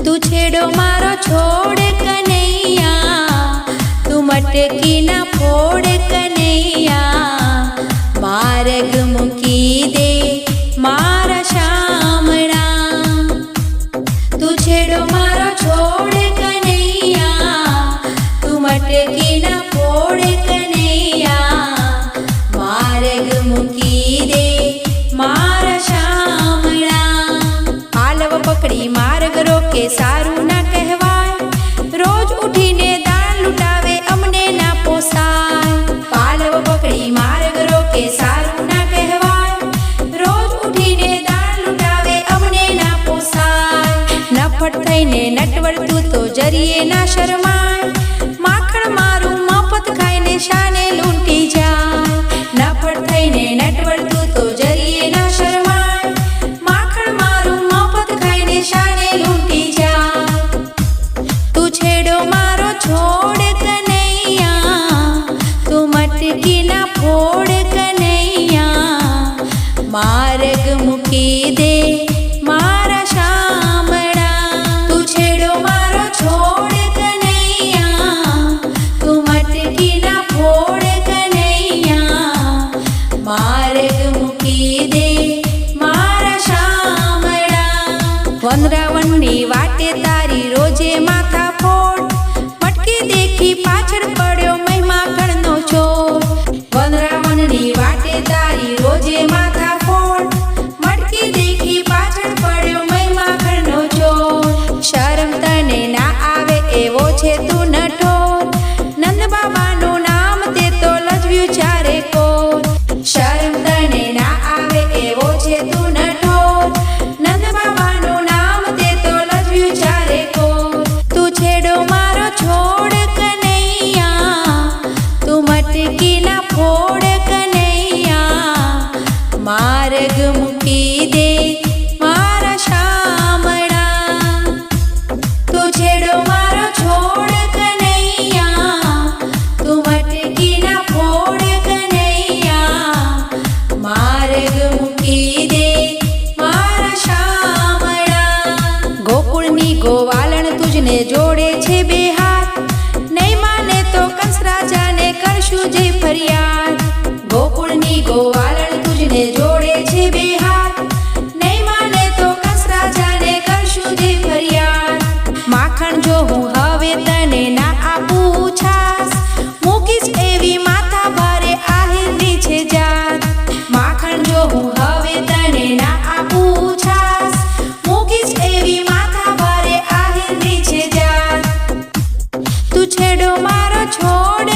तू छेड़ो मारो छोड़ कन्हैया, तू मटकी ना फोड़ कन्हैया। मार्ग मुकी दे मारा शामड़ा, तू छेड़ो मारो छोड़ कन्हैया, तू मटकी ना फोड़ कन्हैया। मार्ग मुकी दे मारा शामड़ा। आलव पकड़ी मार्ग रोके सारू ना कहवाय, रोज उठीने दान लुटावे अमने ना पोसाय। पालव पकड़ी मार्ग रोके सारू ना कहवाय, रोज उठीने दान लुटावे अमने ना पोसाय। नफट थईने नटवर तू तो जरिए ना शरमाय, माखण मारू मफत खाईने शाने लूंटी जाय। नफट थईने नटवर तू तो जरिए ना शरमाय, माखण मारू मफत खाईने शाने लूंटी जाय। तू छेड़ो मारो छोड़ कन्हैया, तू मटकी ना फोड़ कन्हैया। मार्ग मुकी दे मारा शामड़ा, तू छेड़ो मारो छोड़ कन्हैया, तू मटकी ना फोड़ कन्हैया। मार्ग मुकी दे मारा शामड़ा। वनरावणनी वाटे तारी रोजे माथा फोड़, मटकी देखी पाछળ પડ્યો મહિમા ગણનો ચોર। વનરાવણની વાટે તારી રોજે માથા ફોડ, મટકી देखी પાછળ પડ્યો મહિમા ગણનો ચોર। શરમ તને ના આવે એવો છે તું નઠોર, નંદ બાબાનું નામ તે તો લજવ્યું ચારે કોર। શરમ તને ના આવે એવો છે તું નઠોર, નંદ બાબાનું નામ તે તો લજવ્યું ચારે કોર। તું છેડો મારો છોડ કન્હૈયા, તું મટકી ના ફોડ કન્હૈયા। માર્ગ મૂકી દે મારા શામળા, તું છેડો મારો છોડ કન્હૈયા, તું મટકી ના ફોડ કન્હૈયા। માર્ગ મૂકી દે મારા શામળા। ગોકુળની ગોવાલણ તુજને જોડે છે બે હાથ, નહીં માને તો કંસ રાજાને કરશું જય ફરિયાદ। ગોકુળની ગોવાલણ તુજને જોડે છે બે હાથ, નહીં માને તો કંસ રાજાને કરશું જય ફરિયાદ। માખણ જો હું હવે તને ના આપું છાસ, મૂકીશ એવી માથા ભારે આહિરની છે જાત। માખણ જો હું હવે તને ના આપું છાસ, મૂકીશ એવી માથા ભારે આહિરની છે જાત। તું છેડો મારો છોડ